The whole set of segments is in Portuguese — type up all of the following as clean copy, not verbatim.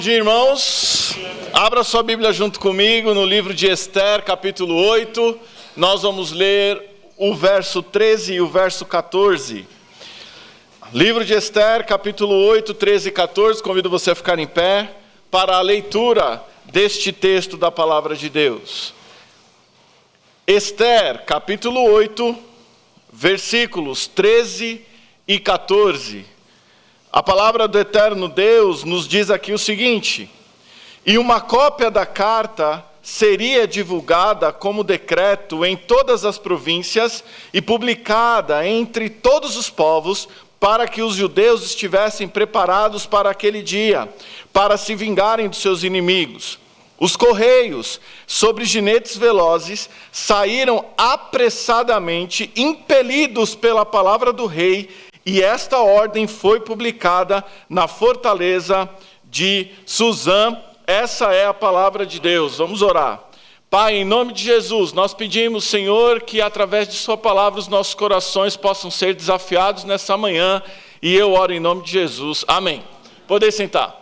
dia, irmãos. Abra sua Bíblia junto comigo no livro de Esther, capítulo 8. Nós vamos ler o verso 13 e o verso 14. Livro de Esther, capítulo 8, 13 e 14. Convido você a ficar em pé para a leitura deste texto da palavra de Deus. Esther, capítulo 8, versículos 13 e 14. A palavra do eterno Deus nos diz aqui o seguinte: e uma cópia da carta seria divulgada como decreto em todas as províncias e publicada entre todos os povos, para que os judeus estivessem preparados para aquele dia, para se vingarem dos seus inimigos. Os correios, sobre jinetes velozes, saíram apressadamente, impelidos pela palavra do rei, e esta ordem foi publicada na fortaleza de Suzã. Essa é a palavra de Deus. Vamos orar. Pai, em nome de Jesus, nós pedimos, Senhor, que através de sua palavra os nossos corações possam ser desafiados nessa manhã, e eu oro em nome de Jesus. Amém. Podem sentar.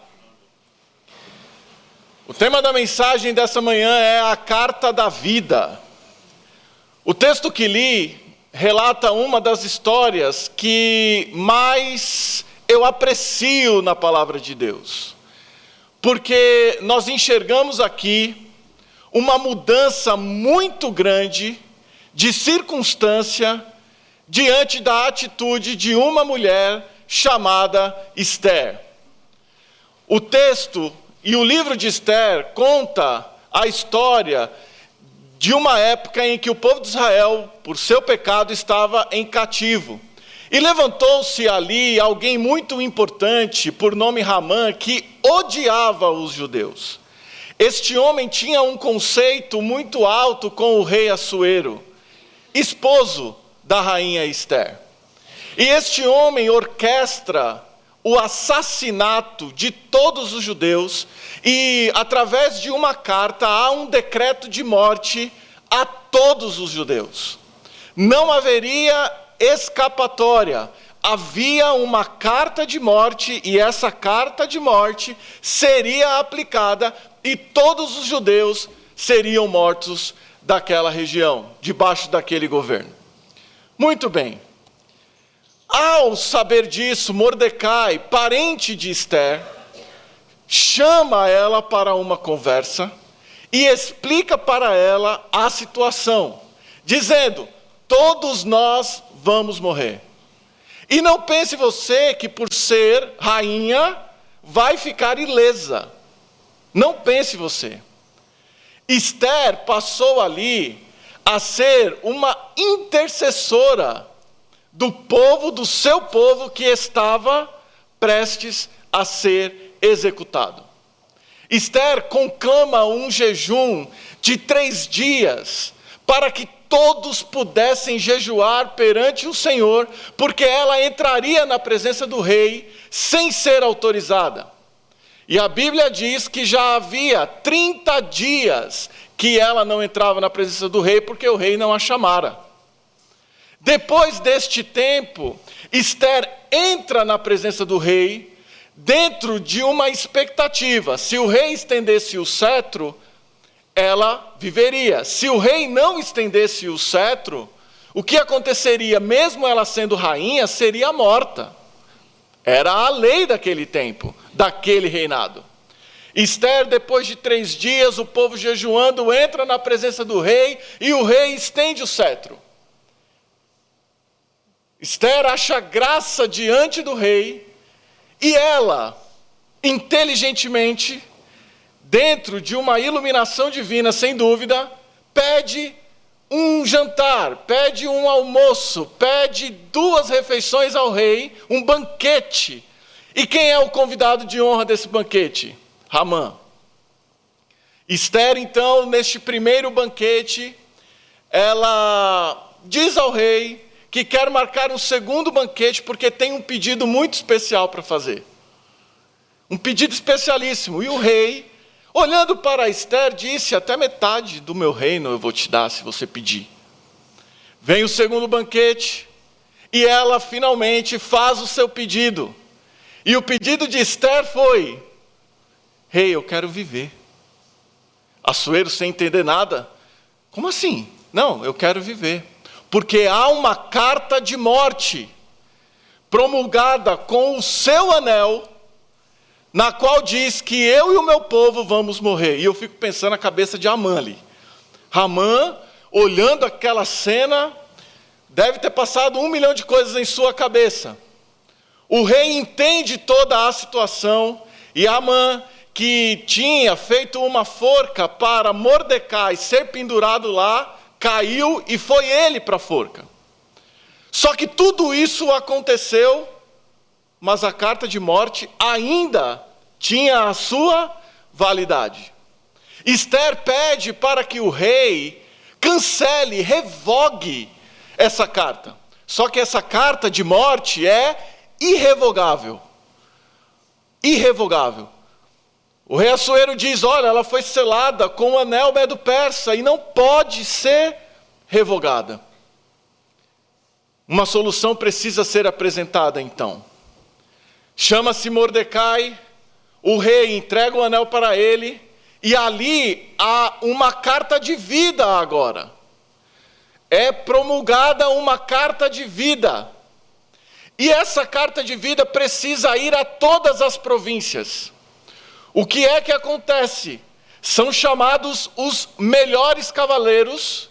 O tema da mensagem dessa manhã é a carta da vida. O texto que li relata uma das histórias que mais eu aprecio na palavra de Deus. Porque nós enxergamos aqui uma mudança muito grande de circunstância diante da atitude de uma mulher chamada Esther. O texto e o livro de Esther conta a história de uma época em que o povo de Israel, por seu pecado, estava em cativo. E levantou-se ali alguém muito importante, por nome Ramã, que odiava os judeus. Este homem tinha um conceito muito alto com o rei Assuero, esposo da rainha Esther. E este homem orquestra o assassinato de todos os judeus, e através de uma carta há um decreto de morte a todos os judeus. Não haveria escapatória, havia uma carta de morte, e essa carta de morte seria aplicada, e todos os judeus seriam mortos daquela região, debaixo daquele governo. Muito bem. Ao saber disso, Mordecai, parente de Esther, chama ela para uma conversa e explica para ela a situação, dizendo: todos nós vamos morrer. E não pense você que por ser rainha vai ficar ilesa. Não pense você. Esther passou ali a ser uma intercessora do povo, do seu povo, que estava prestes a ser executado. Esther conclama um jejum de 3 dias, para que todos pudessem jejuar perante o Senhor, porque ela entraria na presença do rei sem ser autorizada. E a Bíblia diz que já havia 30 dias que ela não entrava na presença do rei, porque o rei não a chamara. Depois deste tempo, Esther entra na presença do rei, dentro de uma expectativa: se o rei estendesse o cetro, ela viveria. Se o rei não estendesse o cetro, o que aconteceria, mesmo ela sendo rainha, seria morta. Era a lei daquele tempo, daquele reinado. Esther, depois de 3 dias, o povo jejuando, entra na presença do rei, e o rei estende o cetro. Esther acha graça diante do rei, e ela, inteligentemente, dentro de uma iluminação divina, sem dúvida, pede um jantar, pede um almoço, pede 2 refeições ao rei, um banquete. E quem é o convidado de honra desse banquete? Ramã. Esther, então, neste primeiro banquete, ela diz ao rei que quer marcar um segundo banquete, porque tem um pedido muito especial para fazer. Um pedido especialíssimo. E o rei, olhando para Esther, disse: até metade do meu reino eu vou te dar, se você pedir. Vem o segundo banquete, e ela finalmente faz o seu pedido. E o pedido de Esther foi: Rei, eu quero viver. Assuero, sem entender nada: como assim? Não, eu quero viver. Porque há uma carta de morte promulgada com o seu anel, na qual diz que eu e o meu povo vamos morrer. E eu fico pensando na cabeça de Amã ali. Amã, olhando aquela cena, deve ter passado 1 milhão de coisas em sua cabeça. O rei entende toda a situação, e Amã, que tinha feito uma forca para Mordecai ser pendurado lá, caiu e foi ele para a forca. Só que tudo isso aconteceu, mas a carta de morte ainda tinha a sua validade. Esther pede para que o rei cancele, revogue essa carta. Só que essa carta de morte é irrevogável. Irrevogável. O rei Assuero diz: olha, ela foi selada com o anel medo-persa e não pode ser revogada. Uma solução precisa ser apresentada então. Chama-se Mordecai, o rei entrega o anel para ele, e ali há uma carta de vida agora. É promulgada uma carta de vida. E essa carta de vida precisa ir a todas as províncias. O que é que acontece? São chamados os melhores cavaleiros,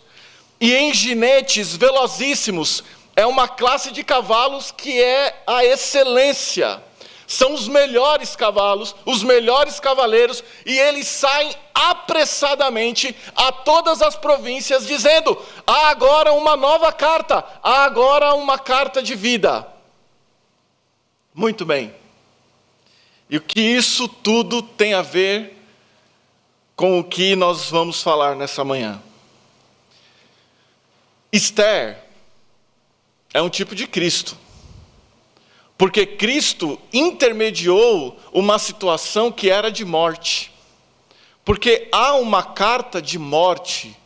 e em ginetes velozíssimos, é uma classe de cavalos que é a excelência. São os melhores cavalos, os melhores cavaleiros, e eles saem apressadamente a todas as províncias, dizendo: há agora uma nova carta, há agora uma carta de vida. Muito bem. E o que isso tudo tem a ver com o que nós vamos falar nessa manhã? Esther é um tipo de Cristo. Porque Cristo intermediou uma situação que era de morte. Porque há uma carta de morte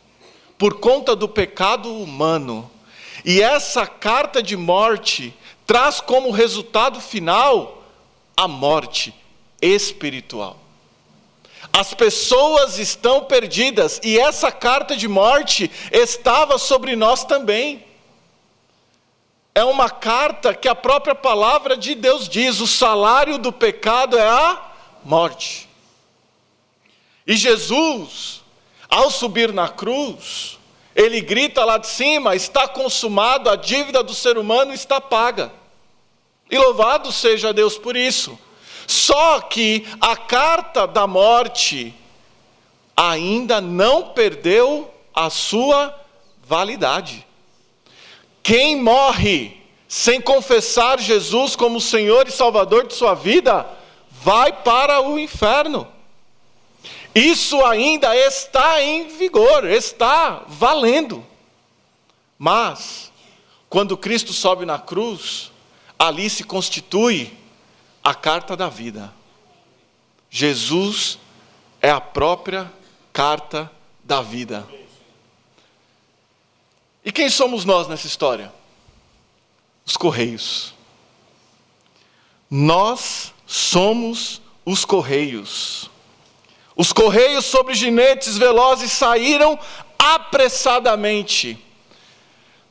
por conta do pecado humano. E essa carta de morte traz como resultado final a morte espiritual. As pessoas estão perdidas, e essa carta de morte estava sobre nós também. É uma carta que a própria palavra de Deus diz: o salário do pecado é a morte. E Jesus, ao subir na cruz, ele grita lá de cima: está consumado, a dívida do ser humano está paga. E louvado seja Deus por isso. Só que a carta da morte ainda não perdeu a sua validade. Quem morre sem confessar Jesus como Senhor e Salvador de sua vida, vai para o inferno. Isso ainda está em vigor, está valendo. Mas, quando Cristo sobe na cruz, ali se constitui a carta da vida. Jesus é a própria carta da vida. E quem somos nós nessa história? Os correios. Nós somos os correios. Os correios sobre ginetes velozes saíram apressadamente.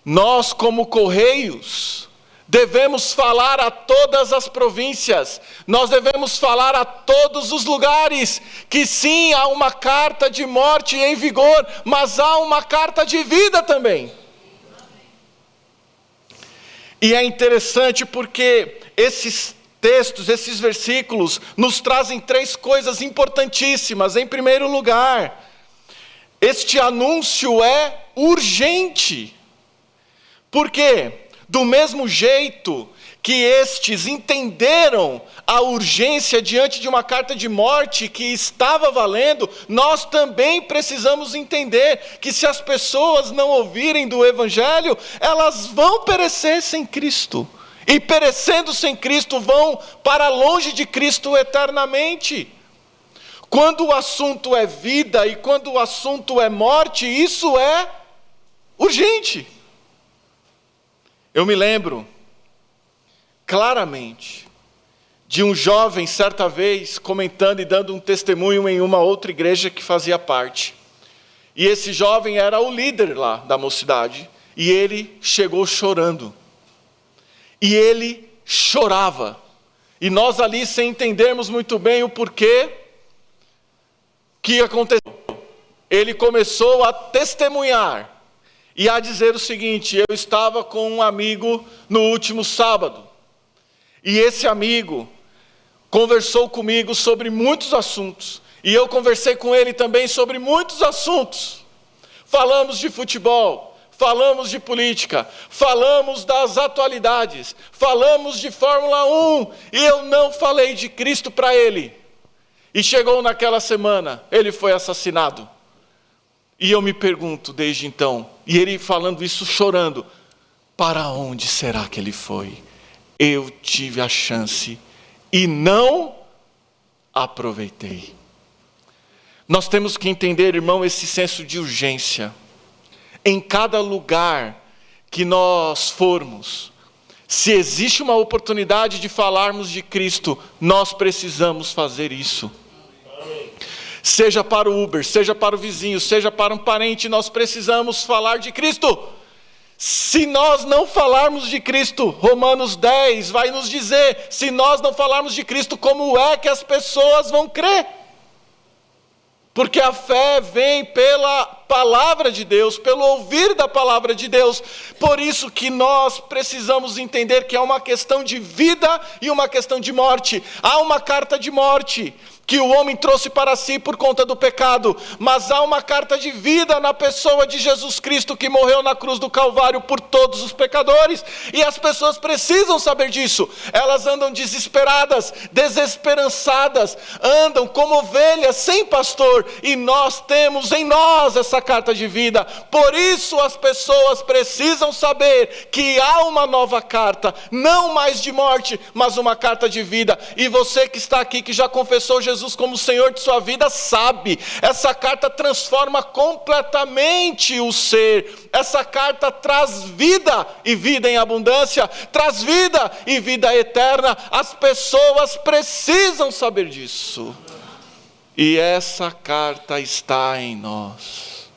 Nós, como correios, devemos falar a todas as províncias, nós devemos falar a todos os lugares, que sim, há uma carta de morte em vigor, mas há uma carta de vida também. E é interessante porque esses textos, esses versículos, nos trazem 3 coisas importantíssimas. Em primeiro lugar, este anúncio é urgente. Por quê? Do mesmo jeito que estes entenderam a urgência diante de uma carta de morte que estava valendo, nós também precisamos entender que se as pessoas não ouvirem do Evangelho, elas vão perecer sem Cristo. E perecendo sem Cristo, vão para longe de Cristo eternamente. Quando o assunto é vida e quando o assunto é morte, isso é urgente. Eu me lembro claramente de um jovem, certa vez, comentando e dando um testemunho em uma outra igreja que fazia parte. E esse jovem era o líder lá da mocidade, e ele chegou chorando. E ele chorava. E nós ali, sem entendermos muito bem o porquê que aconteceu, ele começou a testemunhar e a dizer o seguinte: eu estava com um amigo no último sábado, e esse amigo conversou comigo sobre muitos assuntos, e eu conversei com ele também sobre muitos assuntos. Falamos de futebol, falamos de política, falamos das atualidades, falamos de Fórmula 1, e eu não falei de Cristo para ele. E chegou naquela semana, ele foi assassinado. E eu me pergunto desde então, e ele falando isso chorando, para onde será que ele foi? Eu tive a chance e não aproveitei. Nós temos que entender, irmão, esse senso de urgência. Em cada lugar que nós formos, se existe uma oportunidade de falarmos de Cristo, nós precisamos fazer isso. Seja para o Uber, seja para o vizinho, seja para um parente, nós precisamos falar de Cristo. Se nós não falarmos de Cristo, Romanos 10 vai nos dizer, se nós não falarmos de Cristo, como é que as pessoas vão crer? Porque a fé vem pela palavra de Deus, pelo ouvir da palavra de Deus. Por isso que nós precisamos entender que é uma questão de vida e uma questão de morte. Há uma carta de morte que o homem trouxe para si por conta do pecado, mas há uma carta de vida na pessoa de Jesus Cristo, que morreu na cruz do Calvário por todos os pecadores, e as pessoas precisam saber disso. Elas andam desesperadas, desesperançadas, andam como ovelhas sem pastor, e nós temos em nós essa carta de vida. Por isso as pessoas precisam saber que há uma nova carta, não mais de morte, mas uma carta de vida. E você que está aqui, que já confessou Jesus como Senhor de sua vida, sabe, essa carta transforma completamente o ser. Essa carta traz vida e vida em abundância, traz vida e vida eterna. As pessoas precisam saber disso. E essa carta está em nós.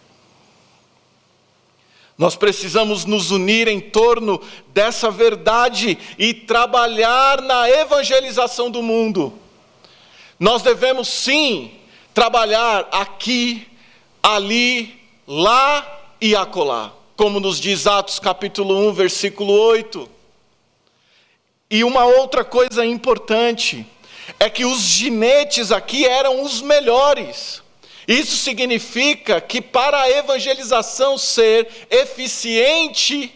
Nós precisamos nos unir em torno dessa verdade e trabalhar na evangelização do mundo. Nós devemos sim trabalhar aqui, ali, lá e acolá, como nos diz Atos capítulo 1, versículo 8. E uma outra coisa importante é que os ginetes aqui eram os melhores. Isso significa que para a evangelização ser eficiente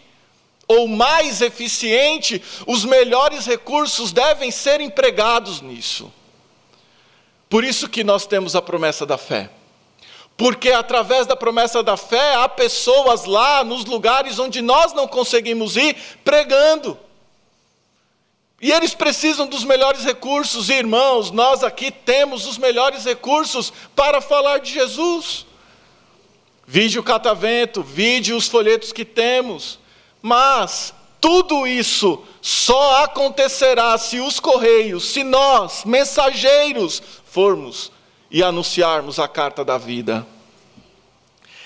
ou mais eficiente, os melhores recursos devem ser empregados nisso. Por isso que nós temos a promessa da fé. Porque através da promessa da fé, há pessoas lá nos lugares onde nós não conseguimos ir, pregando. E eles precisam dos melhores recursos. E, irmãos, nós aqui temos os melhores recursos para falar de Jesus. Vide o catavento, vide os folhetos que temos. Mas tudo isso só acontecerá se os correios, se nós, mensageiros, formos e anunciarmos a carta da vida.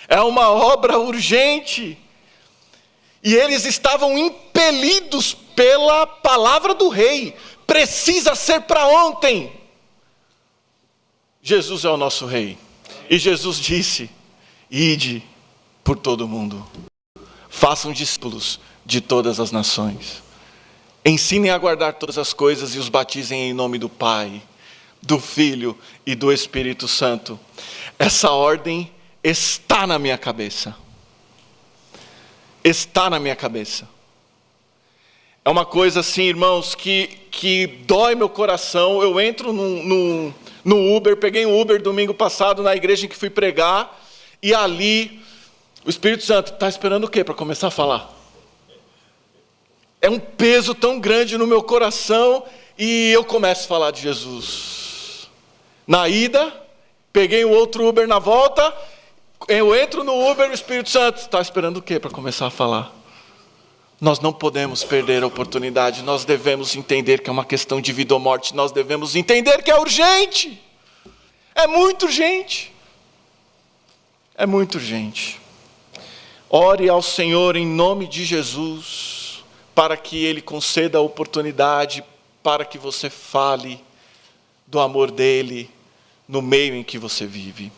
É uma obra urgente. E eles estavam impelidos pela palavra do rei. Precisa ser para ontem. Jesus é o nosso rei. E Jesus disse: ide por todo o mundo. Façam discípulos de todas as nações. Ensinem a guardar todas as coisas e os batizem em nome do Pai, do Filho e do Espírito Santo. Essa ordem está na minha cabeça. Está na minha cabeça. É uma coisa assim, irmãos, que dói meu coração. Eu entro no Uber, peguei um Uber domingo passado na igreja em que fui pregar, e ali o Espírito Santo está esperando o quê para começar a falar? É um peso tão grande no meu coração, e eu começo a falar de Jesus. Na ida, peguei um outro Uber na volta, eu entro no Uber, o Espírito Santo está esperando o quê para começar a falar? Nós não podemos perder a oportunidade, nós devemos entender que é uma questão de vida ou morte, nós devemos entender que é urgente, é muito urgente, é muito urgente. Ore ao Senhor em nome de Jesus, para que Ele conceda a oportunidade, para que você fale do amor dEle no meio em que você vive.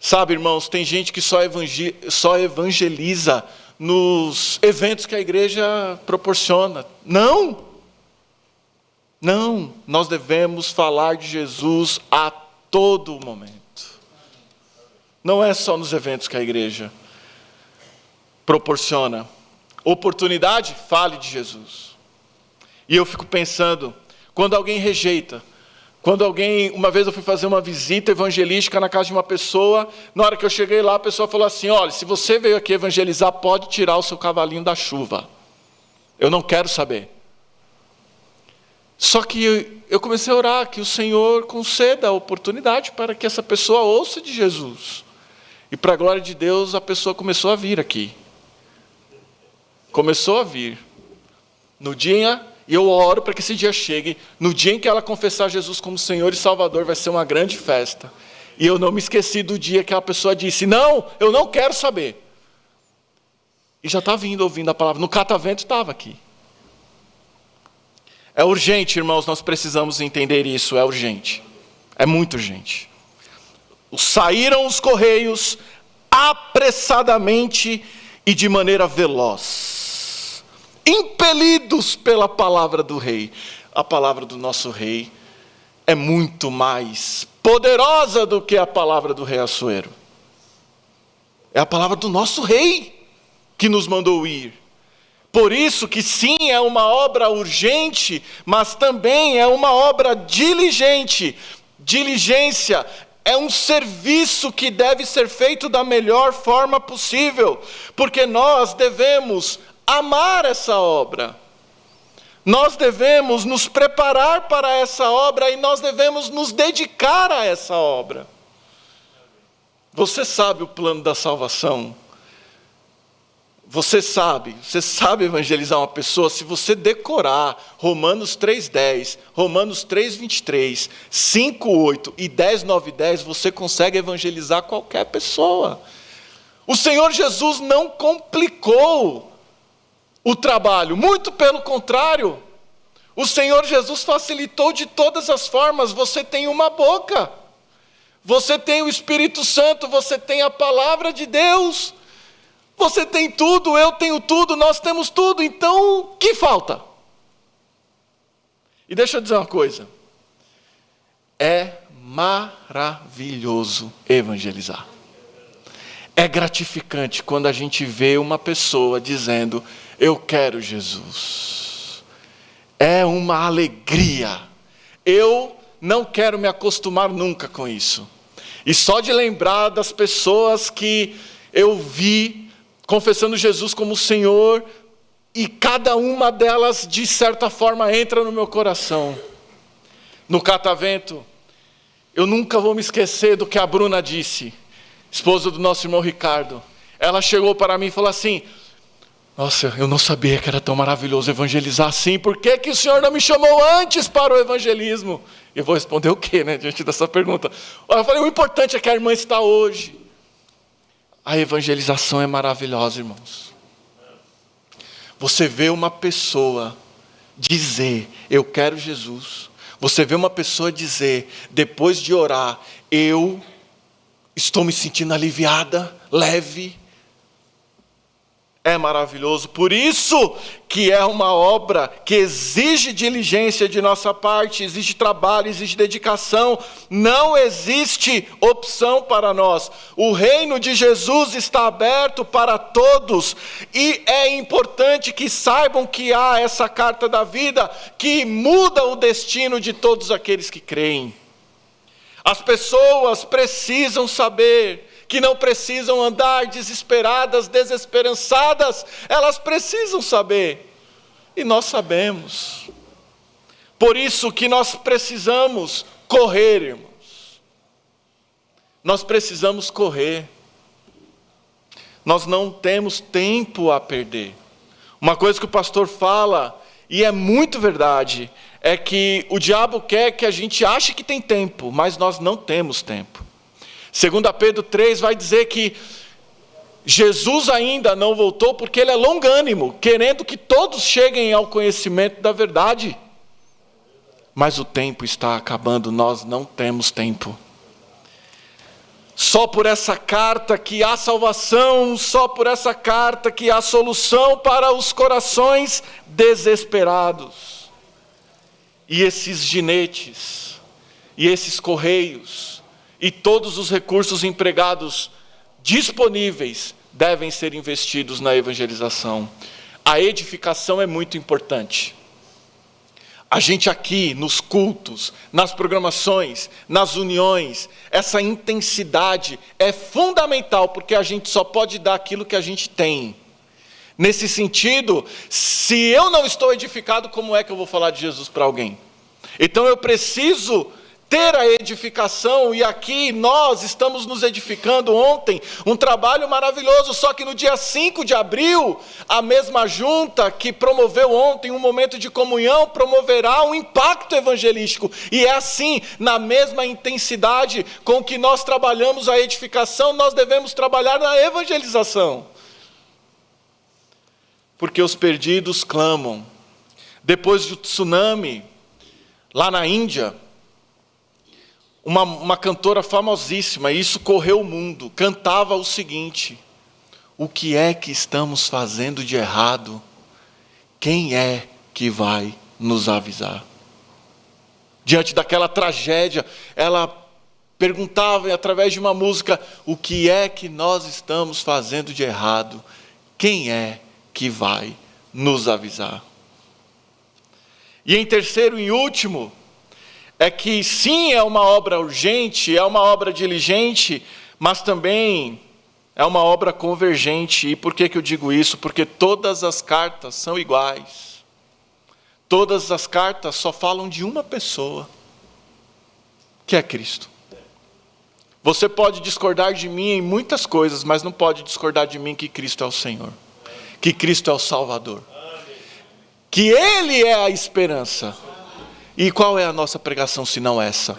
Sabe, irmãos, tem gente que só evangeliza nos eventos que a igreja proporciona. Não, nós devemos falar de Jesus a todo momento. Não é só nos eventos que a igreja proporciona. Oportunidade, fale de Jesus. E eu fico pensando, quando alguém rejeita, uma vez eu fui fazer uma visita evangelística na casa de uma pessoa, na hora que eu cheguei lá, a pessoa falou assim, olha, se você veio aqui evangelizar, pode tirar o seu cavalinho da chuva. Eu não quero saber. Só que eu comecei a orar, que o Senhor conceda a oportunidade para que essa pessoa ouça de Jesus. E para a glória de Deus, a pessoa começou a vir aqui. Começou a vir. No dia... E eu oro para que esse dia chegue. No dia em que ela confessar Jesus como Senhor e Salvador, vai ser uma grande festa. E eu não me esqueci do dia que a pessoa disse, não, eu não quero saber. E já está ouvindo a palavra. No catavento estava aqui. É urgente, irmãos, nós precisamos entender isso. É urgente. É muito urgente. Saíram os correios apressadamente e de maneira veloz, impelidos pela palavra do rei. A palavra do nosso rei é muito mais poderosa do que a palavra do rei Assuero. É a palavra do nosso rei que nos mandou ir. Por isso que sim, é uma obra urgente, mas também é uma obra diligente. Diligência é um serviço que deve ser feito da melhor forma possível, porque nós devemos amar essa obra. Nós devemos nos preparar para essa obra e nós devemos nos dedicar a essa obra. Você sabe o plano da salvação? Você sabe evangelizar uma pessoa se você decorar Romanos 3:10, Romanos 3:23, 5:8 e 10:9-10, você consegue evangelizar qualquer pessoa. O Senhor Jesus não complicou o trabalho, muito pelo contrário, o Senhor Jesus facilitou de todas as formas. Você tem uma boca, você tem o Espírito Santo, você tem a palavra de Deus, você tem tudo, eu tenho tudo, nós temos tudo, então o que falta? E deixa eu dizer uma coisa, é maravilhoso evangelizar. É gratificante quando a gente vê uma pessoa dizendo, eu quero Jesus. É uma alegria. Eu não quero me acostumar nunca com isso. E só de lembrar das pessoas que eu vi confessando Jesus como Senhor, e cada uma delas, de certa forma, entra no meu coração. No catavento, eu nunca vou me esquecer do que a Bruna disse, esposa do nosso irmão Ricardo. Ela chegou para mim e falou assim, nossa, eu não sabia que era tão maravilhoso evangelizar assim, por que que o Senhor não me chamou antes para o evangelismo? E eu vou responder o quê, né, diante dessa pergunta? Eu falei, o importante é que a irmã está hoje. A evangelização é maravilhosa, irmãos. Você vê uma pessoa dizer, eu quero Jesus. Você vê uma pessoa dizer, depois de orar, eu estou me sentindo aliviada, leve. É maravilhoso. Por isso que é uma obra que exige diligência de nossa parte, exige trabalho, exige dedicação. Não existe opção para nós. O reino de Jesus está aberto para todos. E é importante que saibam que há essa carta da vida que muda o destino de todos aqueles que creem. As pessoas precisam saber que não precisam andar desesperadas, desesperançadas, elas precisam saber, e nós sabemos. Por isso que nós precisamos correr, irmãos. Nós precisamos correr. Nós não temos tempo a perder. Uma coisa que o pastor fala, e é muito verdade, é que o diabo quer que a gente ache que tem tempo, mas nós não temos tempo. 2 Pedro 3 vai dizer que Jesus ainda não voltou porque ele é longânimo, querendo que todos cheguem ao conhecimento da verdade. Mas o tempo está acabando, nós não temos tempo. Só por essa carta que há salvação, só por essa carta que há solução para os corações desesperados. E esses ginetes, e esses correios, e todos os recursos empregados disponíveis devem ser investidos na evangelização. A edificação é muito importante. A gente aqui, nos cultos, nas programações, nas uniões, essa intensidade é fundamental, porque a gente só pode dar aquilo que a gente tem. Nesse sentido, se eu não estou edificado, como é que eu vou falar de Jesus para alguém? Então eu preciso ter a edificação, e aqui nós estamos nos edificando ontem, um trabalho maravilhoso, só que no dia 5 de abril, a mesma junta que promoveu ontem um momento de comunhão, promoverá um impacto evangelístico, e é assim, na mesma intensidade com que nós trabalhamos a edificação, nós devemos trabalhar na evangelização, porque os perdidos clamam. Depois do tsunami, lá na Índia, uma cantora famosíssima, e isso correu o mundo, cantava o seguinte: o que é que estamos fazendo de errado? Quem é que vai nos avisar? Diante daquela tragédia, ela perguntava através de uma música: o que é que nós estamos fazendo de errado? Quem é que vai nos avisar? E em terceiro e último, é que sim, é uma obra urgente, é uma obra diligente, mas também é uma obra convergente. E por que eu digo isso? Porque todas as cartas são iguais. Todas as cartas só falam de uma pessoa, que é Cristo. Você pode discordar de mim em muitas coisas, mas não pode discordar de mim que Cristo é o Senhor, que Cristo é o Salvador, que Ele é a esperança. E qual é a nossa pregação se não essa?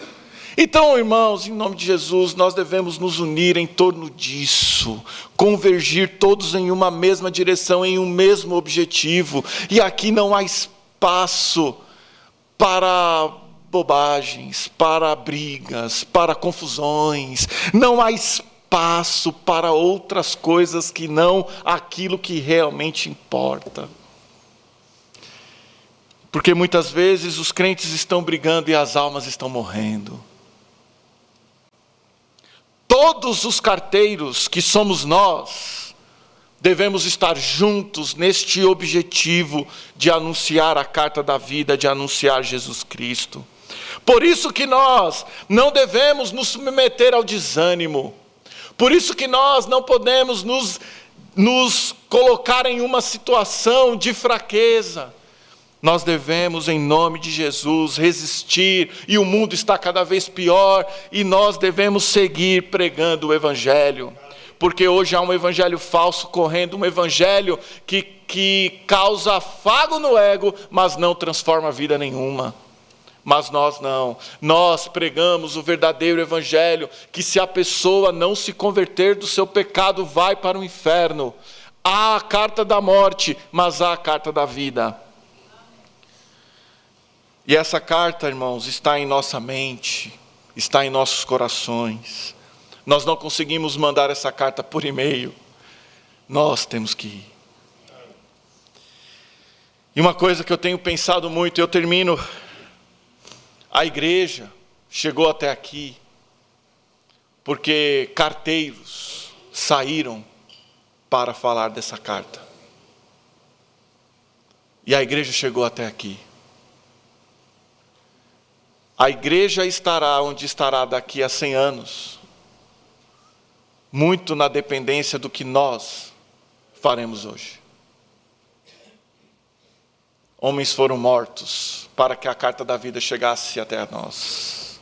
Então, irmãos, em nome de Jesus, nós devemos nos unir em torno disso, convergir todos em uma mesma direção, em um mesmo objetivo. E aqui não há espaço para bobagens, para brigas, para confusões. Não há espaço para outras coisas que não aquilo que realmente importa. Porque muitas vezes os crentes estão brigando e as almas estão morrendo. Todos os carteiros que somos nós, devemos estar juntos neste objetivo de anunciar a carta da vida, de anunciar Jesus Cristo. Por isso que nós não devemos nos submeter ao desânimo. Por isso que nós não podemos nos colocar em uma situação de fraqueza. Nós devemos, em nome de Jesus, resistir, e o mundo está cada vez pior, e nós devemos seguir pregando o Evangelho, porque hoje há um evangelho falso correndo, um evangelho que causa afago no ego, mas não transforma vida nenhuma. Mas nós não, nós pregamos o verdadeiro evangelho, que se a pessoa não se converter do seu pecado, vai para o inferno. Há a carta da morte, mas há a carta da vida. E essa carta, irmãos, está em nossa mente, está em nossos corações. Nós não conseguimos mandar essa carta por e-mail. Nós temos que ir. E uma coisa que eu tenho pensado muito, eu termino. A igreja chegou até aqui porque carteiros saíram para falar dessa carta. E a igreja chegou até aqui. A igreja estará onde estará daqui a 100 anos, muito na dependência do que nós faremos hoje. Homens foram mortos para que a carta da vida chegasse até nós.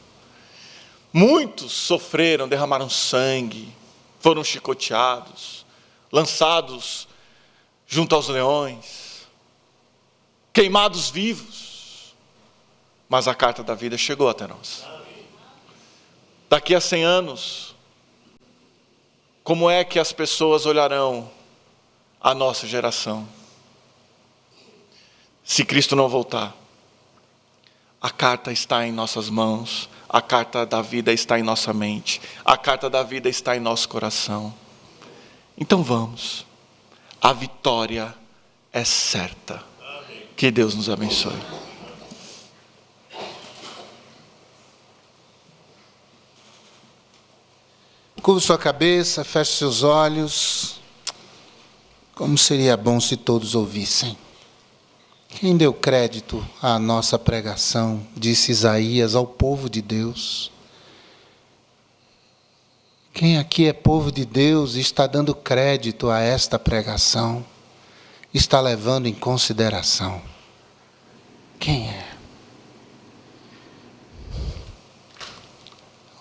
Muitos sofreram, derramaram sangue, foram chicoteados, lançados junto aos leões. queimados vivos. Mas a carta da vida chegou até nós. Daqui a 100 anos, como é que as pessoas olharão a nossa geração? Se Cristo não voltar, a carta está em nossas mãos, a carta da vida está em nossa mente, a carta da vida está em nosso coração. Então vamos, a vitória é certa. Que Deus nos abençoe. Curva sua cabeça, feche seus olhos. Como seria bom se todos ouvissem. Quem deu crédito à nossa pregação, disse Isaías, ao povo de Deus? Quem aqui é povo de Deus e está dando crédito a esta pregação, está levando em consideração? Quem é?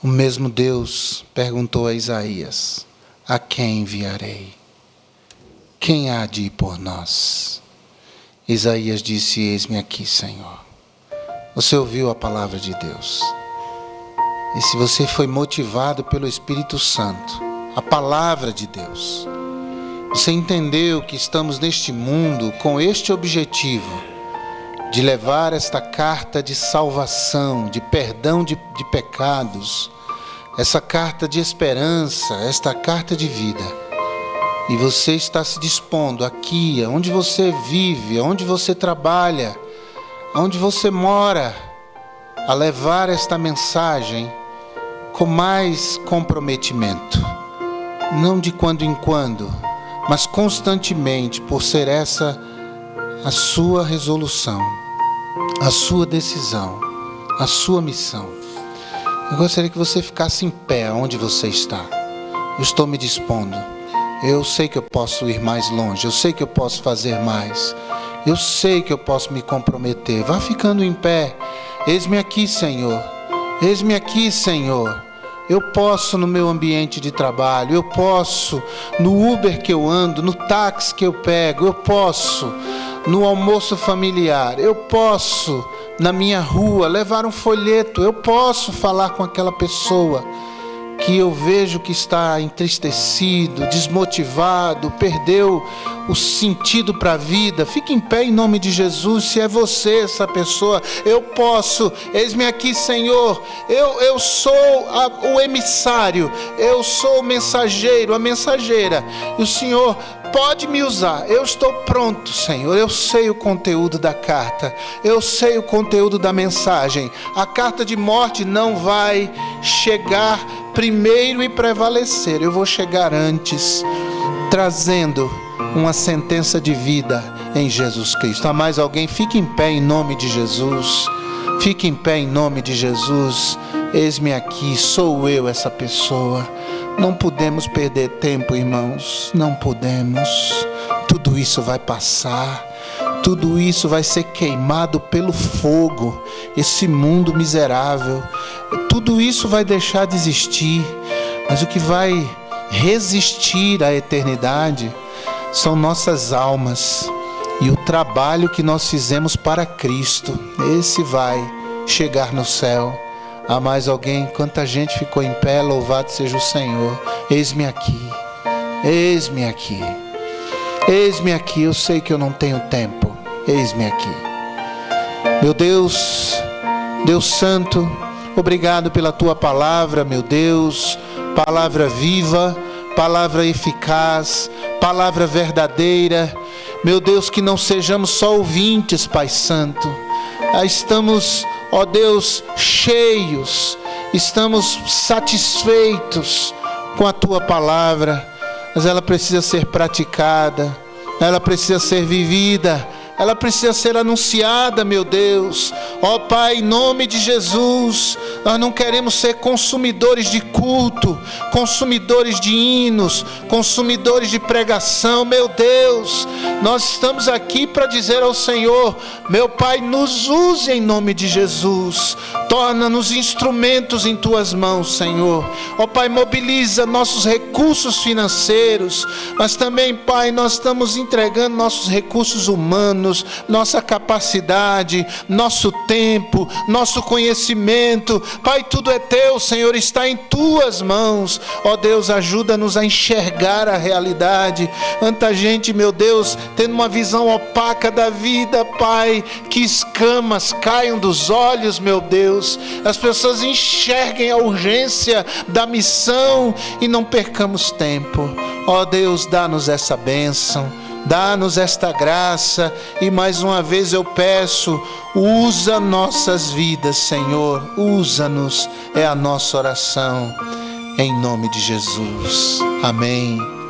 O mesmo Deus perguntou a Isaías: a quem enviarei? Quem há de ir por nós? Isaías disse: eis-me aqui, Senhor. Você ouviu a palavra de Deus. E se você foi motivado pelo Espírito Santo, a palavra de Deus, você entendeu que estamos neste mundo com este objetivo de levar esta carta de salvação, de perdão de pecados, essa carta de esperança, esta carta de vida. E você está se dispondo aqui, onde você vive, onde você trabalha, onde você mora, a levar esta mensagem com mais comprometimento. Não de quando em quando, mas constantemente, por ser essa a sua resolução, a sua decisão, a sua missão. Eu gostaria que você ficasse em pé onde você está. Eu estou me dispondo. Eu sei que eu posso ir mais longe. Eu sei que eu posso fazer mais. Eu sei que eu posso me comprometer. Vá ficando em pé. Eis-me aqui, Senhor. Eis-me aqui, Senhor. Eu posso no meu ambiente de trabalho. Eu posso no Uber que eu ando, no táxi que eu pego. Eu posso no almoço familiar. Eu posso na minha rua levar um folheto. Eu posso falar com aquela pessoa que eu vejo que está entristecido, desmotivado, perdeu o sentido para a vida. Fique em pé em nome de Jesus. Se é você essa pessoa, eu posso. Eis-me aqui, Senhor. Eu sou o emissário, eu sou o mensageiro, a mensageira, e o Senhor pode me usar. Eu estou pronto, Senhor. Eu sei o conteúdo da carta, eu sei o conteúdo da mensagem. A carta de morte não vai chegar primeiro e prevalecer. Eu vou chegar antes, trazendo uma sentença de vida em Jesus Cristo. Há mais alguém? Fique em pé em nome de Jesus. Fique em pé em nome de Jesus. Eis-me aqui, sou eu essa pessoa. Não podemos perder tempo, irmãos. Não podemos. Tudo isso vai passar. Tudo isso vai ser queimado pelo fogo. Esse mundo miserável. Tudo isso vai deixar de existir. Mas o que vai resistir à eternidade são nossas almas. E o trabalho que nós fizemos para Cristo. Esse vai chegar no céu. Há mais alguém? Quanta gente ficou em pé, louvado seja o Senhor. Eis-me aqui, eis-me aqui, eis-me aqui. Eu sei que eu não tenho tempo, eis-me aqui. Meu Deus, Deus Santo, obrigado pela Tua palavra, meu Deus. Palavra viva, palavra eficaz, palavra verdadeira. Meu Deus, que não sejamos só ouvintes, Pai Santo. Estamos, ó Deus, cheios, estamos satisfeitos com a Tua palavra, mas ela precisa ser praticada, ela precisa ser vivida, ela precisa ser anunciada, meu Deus. Ó Pai, em nome de Jesus, nós não queremos ser consumidores de culto, consumidores de hinos, consumidores de pregação, meu Deus. Nós estamos aqui para dizer ao Senhor: meu Pai, nos use em nome de Jesus. Torna-nos instrumentos em Tuas mãos, Senhor. Ó Pai, mobiliza nossos recursos financeiros, mas também, Pai, nós estamos entregando nossos recursos humanos, planos, nossa capacidade, nosso tempo, nosso conhecimento. Pai, tudo é teu, Senhor, está em tuas mãos. Ó Deus, ajuda-nos a enxergar a realidade. Tanta gente, meu Deus, tendo uma visão opaca da vida, Pai, que escamas caiam dos olhos, meu Deus. As pessoas enxerguem a urgência da missão e não percamos tempo. Ó Deus, dá-nos essa bênção, dá-nos esta graça, e mais uma vez eu peço, usa nossas vidas, Senhor, usa-nos, é a nossa oração, em nome de Jesus, amém.